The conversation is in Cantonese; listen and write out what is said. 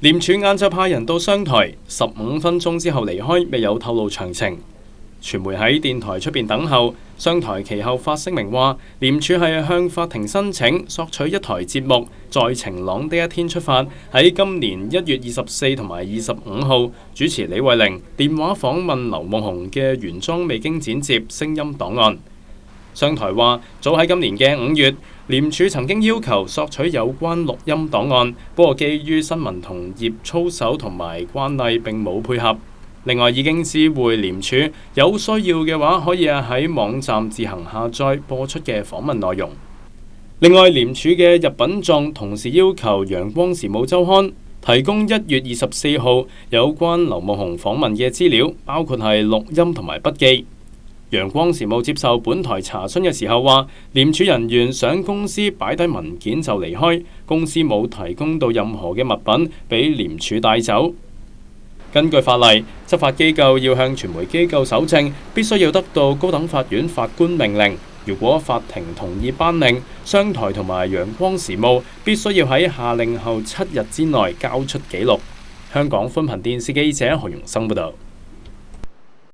廉署晏晝派人到商台，15分鐘之後離開，未有透露詳情。傳媒喺電台出邊等候，商台其後發聲明話，廉署係向法庭申請索取一台節目，在晴朗的一天出發，喺今年1月24同埋25號主持李慧玲電話訪問劉夢熊嘅原裝未經剪接聲音檔案。商台話，早喺今年嘅5月，廉署曾經要求索取有關錄音檔案，不過基於新聞同業操守同埋慣例並冇配合。另外已經知會廉署有需要嘅話，可以喺網站自行下載播出嘅訪問內容。另外廉署嘅入稟狀同時要求陽光時務週刊提供1月24號有關劉夢熊訪問嘅資料，包括係錄音同埋筆記。陽光時務接受本台查詢嘅時候話，廉署人員上公司擺低文件就離開，公司冇提供到任何嘅物品俾廉署帶走。根據法例，執法機構要向傳媒機構搜證，必須要得到高等法院法官命令。如果法庭同意頒令，商台同埋陽光時務必須要喺下令後7日之內交出紀錄。香港寬頻電視記者何容生報道。